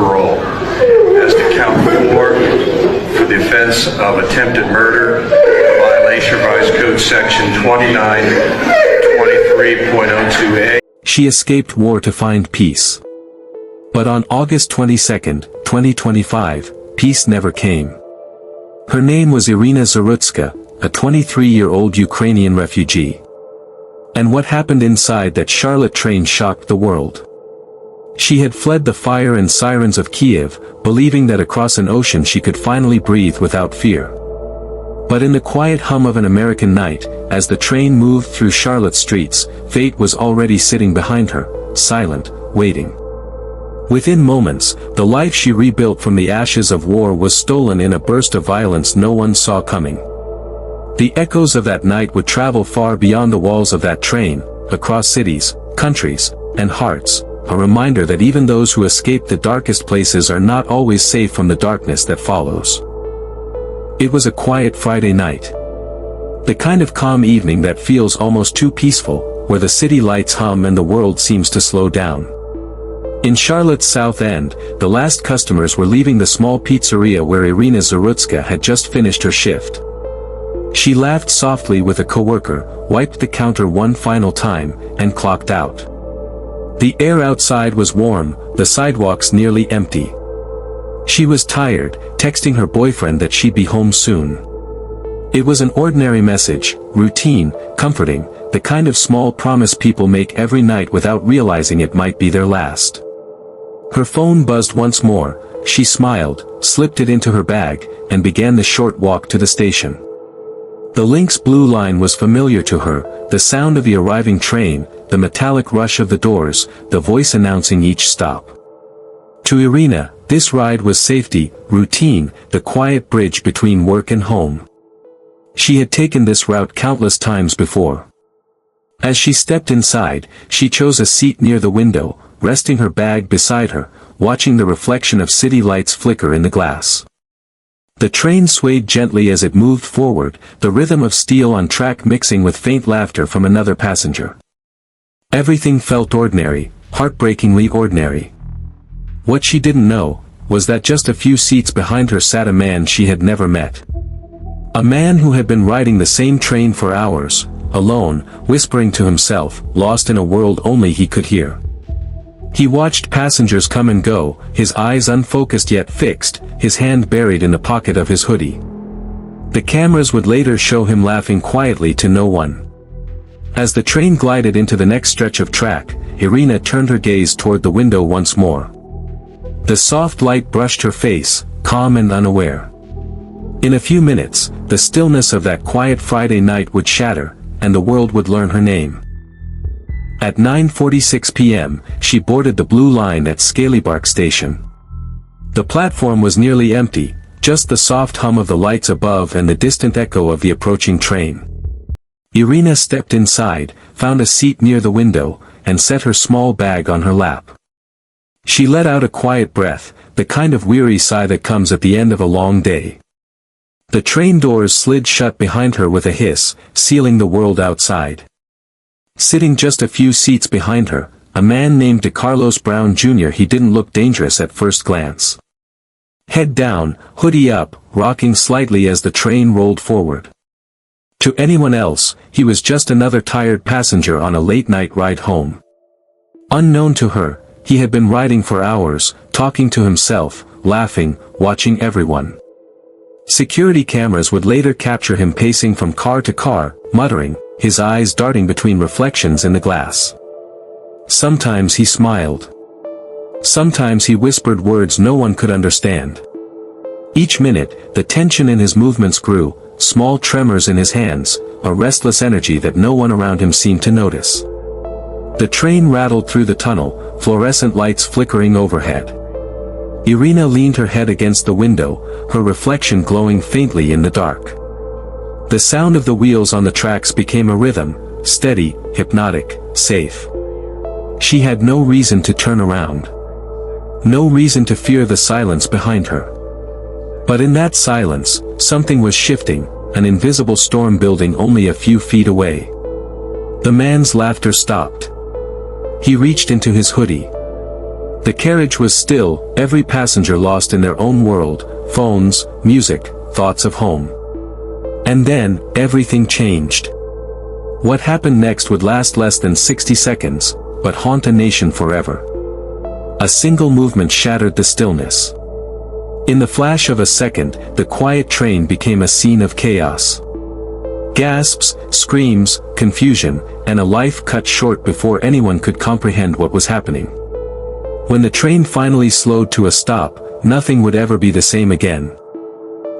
parole. As to count 4, for the offense of attempted murder, violation of Revised Code Section 2923.02a. She escaped war to find peace. But on August 22, 2025, peace never came. Her name was Iryna Zarutska, a 23-year-old Ukrainian refugee. And what happened inside that Charlotte train shocked the world. She had fled the fire and sirens of Kyiv, believing that across an ocean she could finally breathe without fear. But in the quiet hum of an American night, as the train moved through Charlotte's streets, fate was already sitting behind her, silent, waiting. Within moments, the life she rebuilt from the ashes of war was stolen in a burst of violence no one saw coming. The echoes of that night would travel far beyond the walls of that train, across cities, countries, and hearts, a reminder that even those who escape the darkest places are not always safe from the darkness that follows. It was a quiet Friday night. The kind of calm evening that feels almost too peaceful, where the city lights hum and the world seems to slow down. In Charlotte's South End, the last customers were leaving the small pizzeria where Iryna Zarutska had just finished her shift. She laughed softly with a coworker, wiped the counter one final time, and clocked out. The air outside was warm, the sidewalks nearly empty. She was tired, texting her boyfriend that she'd be home soon. It was an ordinary message, routine, comforting, the kind of small promise people make every night without realizing it might be their last. Her phone buzzed once more, she smiled, slipped it into her bag, and began the short walk to the station. The Lynx Blue Line was familiar to her, the sound of the arriving train, the metallic rush of the doors, the voice announcing each stop. To Iryna, this ride was safety, routine, the quiet bridge between work and home. She had taken this route countless times before. As she stepped inside, she chose a seat near the window, resting her bag beside her, watching the reflection of city lights flicker in the glass. The train swayed gently as it moved forward, the rhythm of steel on track mixing with faint laughter from another passenger. Everything felt ordinary, heartbreakingly ordinary. What she didn't know, was that just a few seats behind her sat a man she had never met. A man who had been riding the same train for hours, alone, whispering to himself, lost in a world only he could hear. He watched passengers come and go, his eyes unfocused yet fixed, his hand buried in the pocket of his hoodie. The cameras would later show him laughing quietly to no one. As the train glided into the next stretch of track, Iryna turned her gaze toward the window once more. The soft light brushed her face, calm and unaware. In a few minutes, the stillness of that quiet Friday night would shatter, and the world would learn her name. At 9:46 p.m., she boarded the Blue Line at Scalybark Station. The platform was nearly empty, just the soft hum of the lights above and the distant echo of the approaching train. Iryna stepped inside, found a seat near the window, and set her small bag on her lap. She let out a quiet breath, the kind of weary sigh that comes at the end of a long day. The train doors slid shut behind her with a hiss, sealing the world outside. Sitting just a few seats behind her, a man named DeCarlos Brown Jr. He didn't look dangerous at first glance. Head down, hoodie up, rocking slightly as the train rolled forward. To anyone else, he was just another tired passenger on a late-night ride home. Unknown to her, he had been riding for hours, talking to himself, laughing, watching everyone. Security cameras would later capture him pacing from car to car, muttering, his eyes darting between reflections in the glass. Sometimes he smiled. Sometimes he whispered words no one could understand. Each minute, the tension in his movements grew, small tremors in his hands, a restless energy that no one around him seemed to notice. The train rattled through the tunnel, fluorescent lights flickering overhead. Iryna leaned her head against the window, her reflection glowing faintly in the dark. The sound of the wheels on the tracks became a rhythm, steady, hypnotic, safe. She had no reason to turn around. No reason to fear the silence behind her. But in that silence, something was shifting, an invisible storm building only a few feet away. The man's laughter stopped. He reached into his hoodie. The carriage was still, every passenger lost in their own world, phones, music, thoughts of home. And then, everything changed. What happened next would last less than 60 seconds, but haunt a nation forever. A single movement shattered the stillness. In the flash of a second, the quiet train became a scene of chaos. Gasps, screams, confusion, and a life cut short before anyone could comprehend what was happening. When the train finally slowed to a stop, nothing would ever be the same again.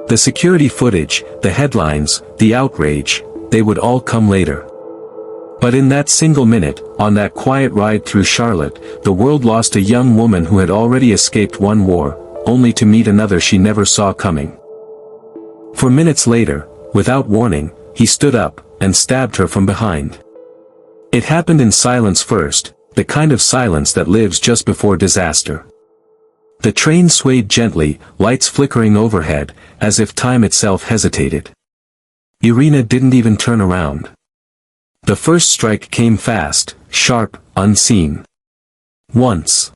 The security footage, the headlines, the outrage, they would all come later. But in that single minute, on that quiet ride through Charlotte, the world lost a young woman who had already escaped one war, only to meet another she never saw coming. For minutes later, without warning, he stood up, and stabbed her from behind. It happened in silence first, the kind of silence that lives just before disaster. The train swayed gently, lights flickering overhead, as if time itself hesitated. Iryna didn't even turn around. The first strike came fast, sharp, unseen. Once.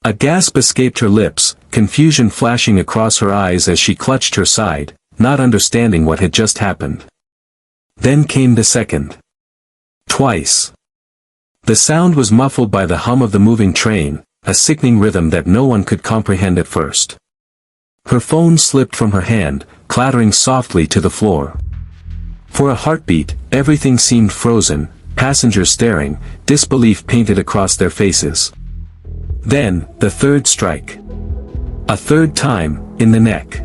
A gasp escaped her lips, confusion flashing across her eyes as she clutched her side, not understanding what had just happened. Then came the second. Twice. The sound was muffled by the hum of the moving train, a sickening rhythm that no one could comprehend at first. Her phone slipped from her hand, clattering softly to the floor. For a heartbeat, everything seemed frozen, passengers staring, disbelief painted across their faces. Then, the third strike. A third time, in the neck.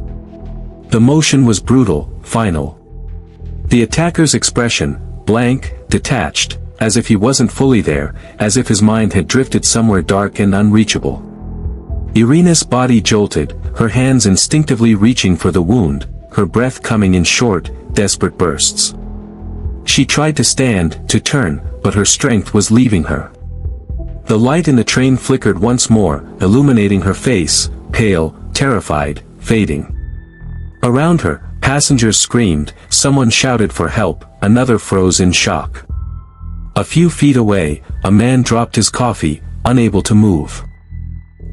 The motion was brutal, final. The attacker's expression, blank, detached, as if he wasn't fully there, as if his mind had drifted somewhere dark and unreachable. Iryna's body jolted, her hands instinctively reaching for the wound, her breath coming in short, desperate bursts. She tried to stand, to turn, but her strength was leaving her. The light in the train flickered once more, illuminating her face, pale, terrified, fading. Around her, passengers screamed, someone shouted for help, another froze in shock. A few feet away, a man dropped his coffee, unable to move.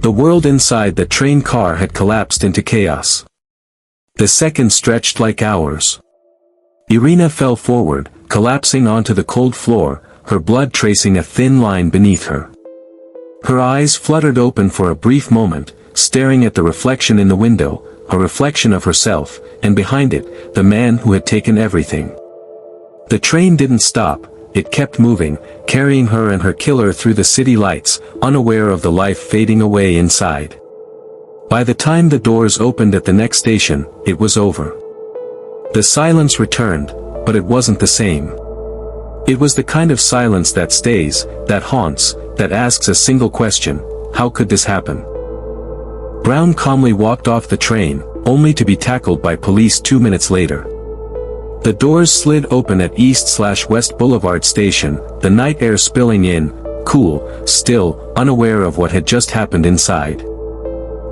The world inside the train car had collapsed into chaos. The seconds stretched like hours. Iryna fell forward, collapsing onto the cold floor, her blood tracing a thin line beneath her. Her eyes fluttered open for a brief moment, staring at the reflection in the window, a reflection of herself, and behind it, the man who had taken everything. The train didn't stop. It kept moving, carrying her and her killer through the city lights, unaware of the life fading away inside. By the time the doors opened at the next station, it was over. The silence returned, but it wasn't the same. It was the kind of silence that stays, that haunts, that asks a single question: how could this happen? Brown calmly walked off the train, only to be tackled by police 2 minutes later. The doors slid open at East/West Boulevard Station, the night air spilling in, cool, still, unaware of what had just happened inside.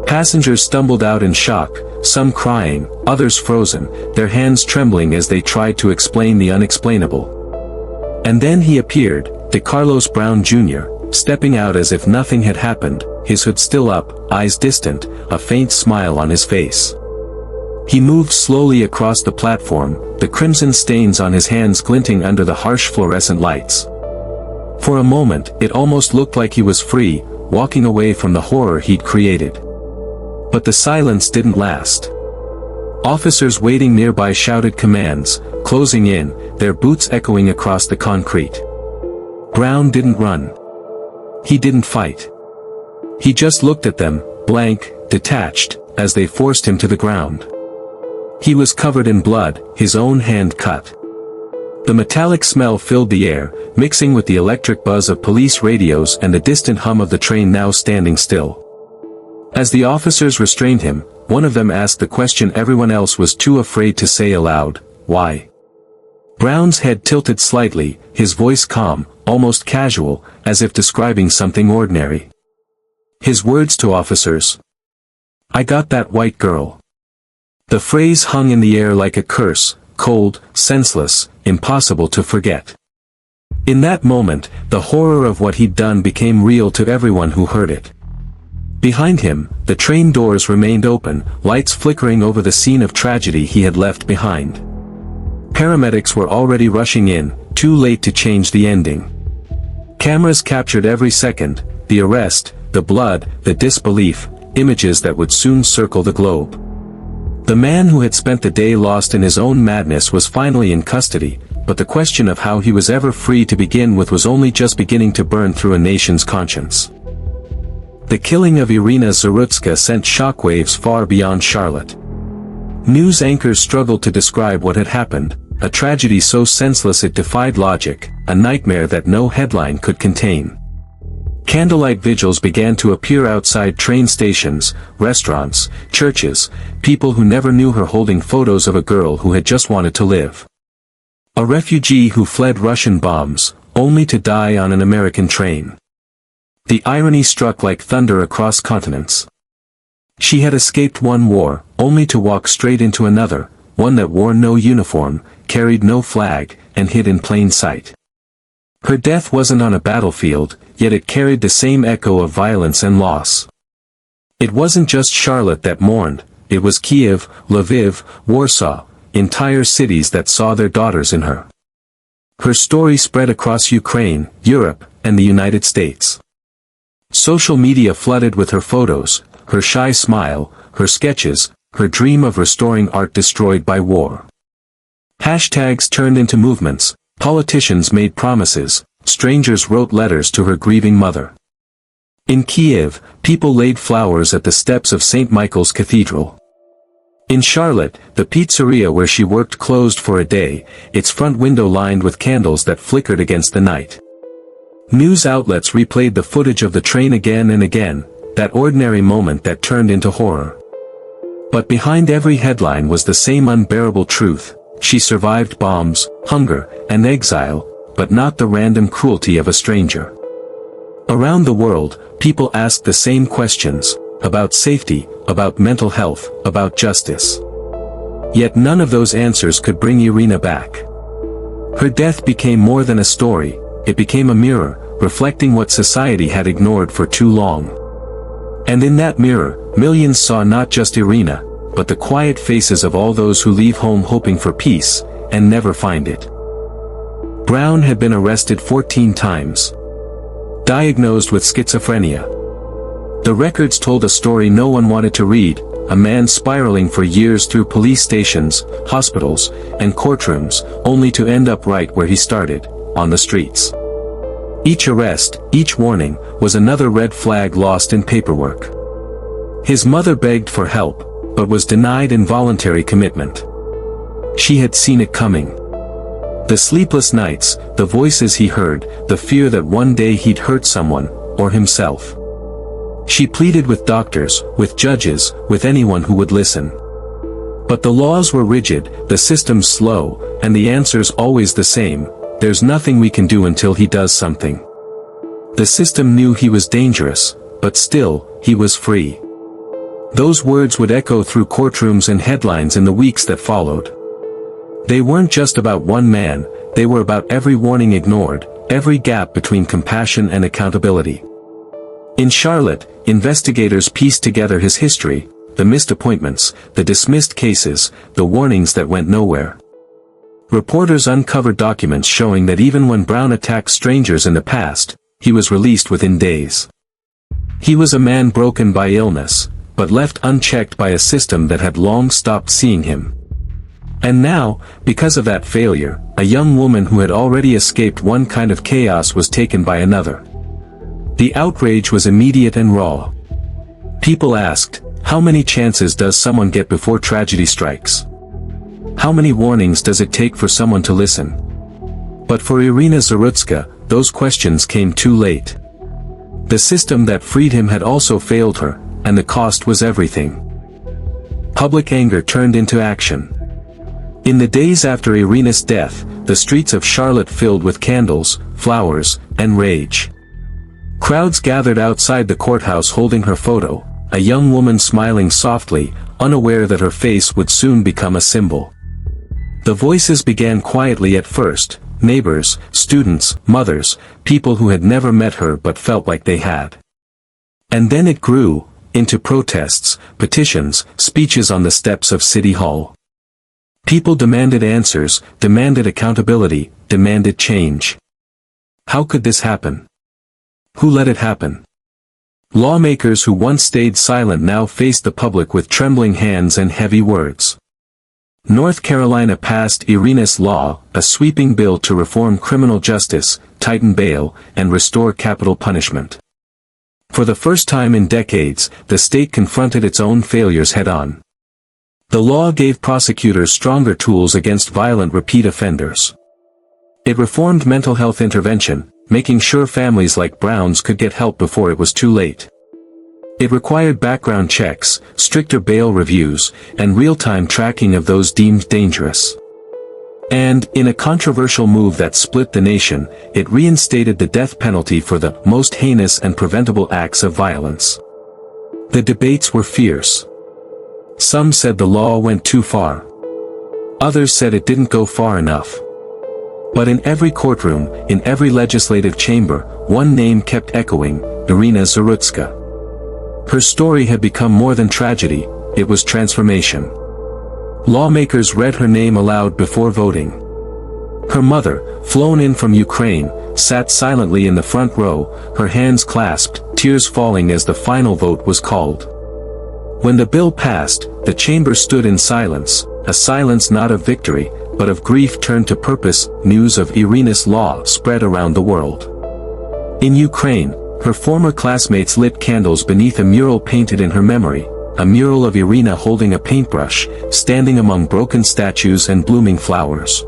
Passengers stumbled out in shock, some crying, others frozen, their hands trembling as they tried to explain the unexplainable. And then he appeared, DeCarlos Brown Jr., stepping out as if nothing had happened, his hood still up, eyes distant, a faint smile on his face. He moved slowly across the platform, the crimson stains on his hands glinting under the harsh fluorescent lights. For a moment, it almost looked like he was free, walking away from the horror he'd created. But the silence didn't last. Officers waiting nearby shouted commands, closing in, their boots echoing across the concrete. Brown didn't run. He didn't fight. He just looked at them, blank, detached, as they forced him to the ground. He was covered in blood, his own hand cut. The metallic smell filled the air, mixing with the electric buzz of police radios and the distant hum of the train now standing still. As the officers restrained him, one of them asked the question everyone else was too afraid to say aloud: why? Brown's head tilted slightly, his voice calm, almost casual, as if describing something ordinary. His words to officers: "I got that white girl." The phrase hung in the air like a curse, cold, senseless, impossible to forget. In that moment, the horror of what he'd done became real to everyone who heard it. Behind him, the train doors remained open, lights flickering over the scene of tragedy he had left behind. Paramedics were already rushing in, too late to change the ending. Cameras captured every second, the arrest, the blood, the disbelief, images that would soon circle the globe. The man who had spent the day lost in his own madness was finally in custody, but the question of how he was ever free to begin with was only just beginning to burn through a nation's conscience. The killing of Iryna Zarutska sent shockwaves far beyond Charlotte. News anchors struggled to describe what had happened, a tragedy so senseless it defied logic, a nightmare that no headline could contain. Candlelight vigils began to appear outside train stations, restaurants, churches, people who never knew her holding photos of a girl who had just wanted to live. A refugee who fled Russian bombs, only to die on an American train. The irony struck like thunder across continents. She had escaped one war, only to walk straight into another, one that wore no uniform, carried no flag, and hid in plain sight. Her death wasn't on a battlefield, yet it carried the same echo of violence and loss. It wasn't just Charlotte that mourned, it was Kyiv, Lviv, Warsaw, entire cities that saw their daughters in her. Her story spread across Ukraine, Europe, and the United States. Social media flooded with her photos, her shy smile, her sketches, her dream of restoring art destroyed by war. Hashtags turned into movements, politicians made promises, strangers wrote letters to her grieving mother. In Kyiv, people laid flowers at the steps of St. Michael's Cathedral. In Charlotte, the pizzeria where she worked closed for a day, its front window lined with candles that flickered against the night. News outlets replayed the footage of the train again and again, that ordinary moment that turned into horror. But behind every headline was the same unbearable truth: she survived bombs, hunger, and exile, but not the random cruelty of a stranger. Around the world, people asked the same questions, about safety, about mental health, about justice. Yet none of those answers could bring Iryna back. Her death became more than a story, it became a mirror, reflecting what society had ignored for too long. And in that mirror, millions saw not just Iryna, but the quiet faces of all those who leave home hoping for peace, and never find it. Brown had been arrested 14 times. Diagnosed with schizophrenia. The records told a story no one wanted to read, a man spiraling for years through police stations, hospitals, and courtrooms, only to end up right where he started, on the streets. Each arrest, each warning, was another red flag lost in paperwork. His mother begged for help, but was denied involuntary commitment. She had seen it coming. The sleepless nights, the voices he heard, the fear that one day he'd hurt someone, or himself. She pleaded with doctors, with judges, with anyone who would listen. But the laws were rigid, the systems slow, and the answers always the same: there's nothing we can do until he does something. The system knew he was dangerous, but still, he was free. Those words would echo through courtrooms and headlines in the weeks that followed. They weren't just about one man, they were about every warning ignored, every gap between compassion and accountability. In Charlotte, investigators pieced together his history, the missed appointments, the dismissed cases, the warnings that went nowhere. Reporters uncovered documents showing that even when Brown attacked strangers in the past, he was released within days. He was a man broken by illness, but left unchecked by a system that had long stopped seeing him. And now, because of that failure, a young woman who had already escaped one kind of chaos was taken by another. The outrage was immediate and raw. People asked, how many chances does someone get before tragedy strikes? How many warnings does it take for someone to listen? But for Iryna Zarutska, those questions came too late. The system that freed him had also failed her, and the cost was everything. Public anger turned into action. In the days after Iryna's death, the streets of Charlotte filled with candles, flowers, and rage. Crowds gathered outside the courthouse holding her photo, a young woman smiling softly, unaware that her face would soon become a symbol. The voices began quietly at first: neighbors, students, mothers, people who had never met her but felt like they had. And then it grew, into protests, petitions, speeches on the steps of City Hall. People demanded answers, demanded accountability, demanded change. How could this happen? Who let it happen? Lawmakers who once stayed silent now faced the public with trembling hands and heavy words. North Carolina passed Iryna's Law, a sweeping bill to reform criminal justice, tighten bail, and restore capital punishment. For the first time in decades, the state confronted its own failures head-on. The law gave prosecutors stronger tools against violent repeat offenders. It reformed mental health intervention, making sure families like Brown's could get help before it was too late. It required background checks, stricter bail reviews, and real-time tracking of those deemed dangerous. And, in a controversial move that split the nation, it reinstated the death penalty for the most heinous and preventable acts of violence. The debates were fierce. Some said the law went too far. Others said it didn't go far enough. But in every courtroom, in every legislative chamber, one name kept echoing: Iryna Zarutska. Her story had become more than tragedy, it was transformation. Lawmakers read her name aloud before voting. Her mother, flown in from Ukraine, sat silently in the front row, her hands clasped, tears falling as the final vote was called. When the bill passed, the chamber stood in silence, a silence not of victory, but of grief turned to purpose. News of Iryna's Law spread around the world. In Ukraine, her former classmates lit candles beneath a mural painted in her memory, a mural of Iryna holding a paintbrush, standing among broken statues and blooming flowers.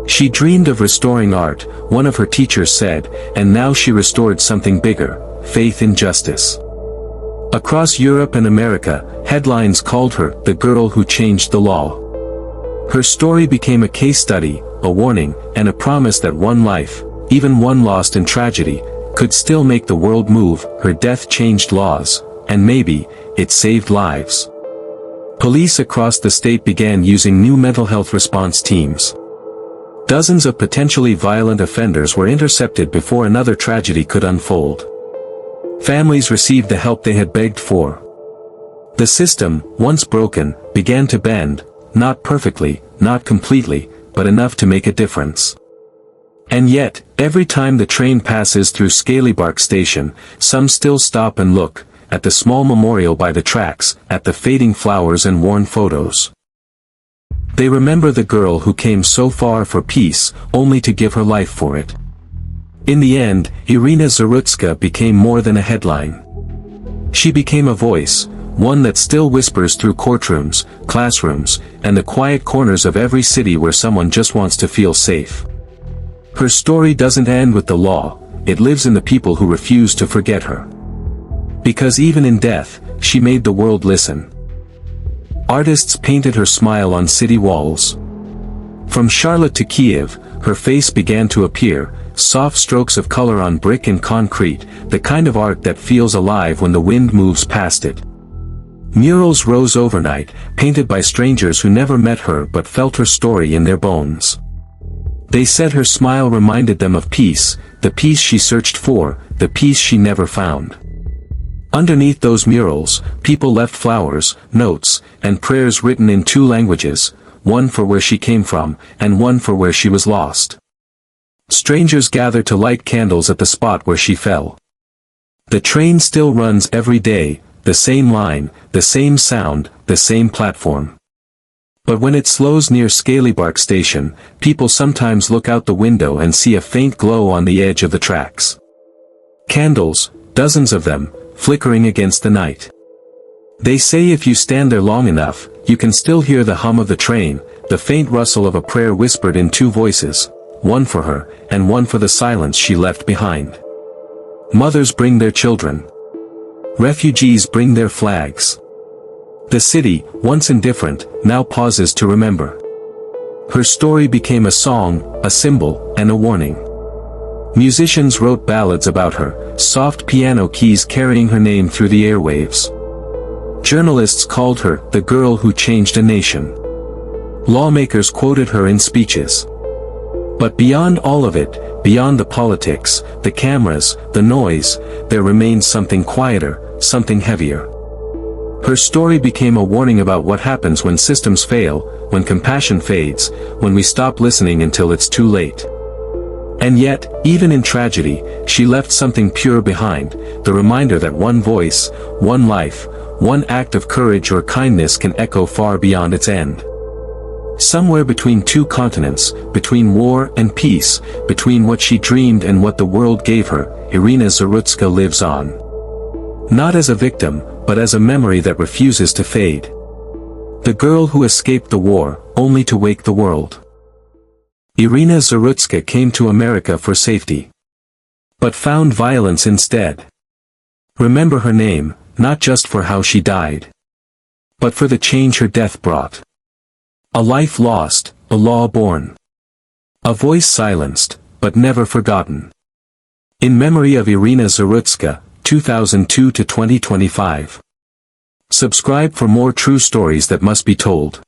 She dreamed of restoring art, one of her teachers said, and now she restored something bigger: faith in justice. Across Europe and America, headlines called her the girl who changed the law. Her story became a case study, a warning, and a promise that one life, even one lost in tragedy, could still make the world move. Her death changed laws, and maybe, it saved lives. Police across the state began using new mental health response teams. Dozens of potentially violent offenders were intercepted before another tragedy could unfold. Families received the help they had begged for. The system, once broken, began to bend, not perfectly, not completely, but enough to make a difference. And yet, every time the train passes through Scalybark Station, some still stop and look, at the small memorial by the tracks, at the fading flowers and worn photos. They remember the girl who came so far for peace, only to give her life for it. In the end, Iryna Zarutska became more than a headline. She became a voice, one that still whispers through courtrooms, classrooms, and the quiet corners of every city where someone just wants to feel safe. Her story doesn't end with the law, it lives in the people who refuse to forget her. Because even in death, she made the world listen. Artists painted her smile on city walls. From Charlotte to Kyiv, her face began to appear, soft strokes of color on brick and concrete, the kind of art that feels alive when the wind moves past it. Murals rose overnight, painted by strangers who never met her but felt her story in their bones. They said her smile reminded them of peace, the peace she searched for, the peace she never found. Underneath those murals, people left flowers, notes, and prayers written in two languages, one for where she came from, and one for where she was lost. Strangers gathered to light candles at the spot where she fell. The train still runs every day, the same line, the same sound, the same platform. But when it slows near Scalybark Station, people sometimes look out the window and see a faint glow on the edge of the tracks. Candles, dozens of them, flickering against the night. They say if you stand there long enough, you can still hear the hum of the train, the faint rustle of a prayer whispered in two voices, one for her, and one for the silence she left behind. Mothers bring their children. Refugees bring their flags. The city, once indifferent, now pauses to remember. Her story became a song, a symbol, and a warning. Musicians wrote ballads about her, soft piano keys carrying her name through the airwaves. Journalists called her the girl who changed a nation. Lawmakers quoted her in speeches. But beyond all of it, beyond the politics, the cameras, the noise, there remained something quieter, something heavier. Her story became a warning about what happens when systems fail, when compassion fades, when we stop listening until it's too late. And yet, even in tragedy, she left something pure behind, the reminder that one voice, one life, one act of courage or kindness can echo far beyond its end. Somewhere between two continents, between war and peace, between what she dreamed and what the world gave her, Iryna Zarutska lives on. Not as a victim, but as a memory that refuses to fade. The girl who escaped the war, only to wake the world. Iryna Zarutska came to America for safety, but found violence instead. Remember her name, not just for how she died, but for the change her death brought. A life lost, a law born. A voice silenced, but never forgotten. In memory of Iryna Zarutska, 2002 to 2025. Subscribe for more true stories that must be told.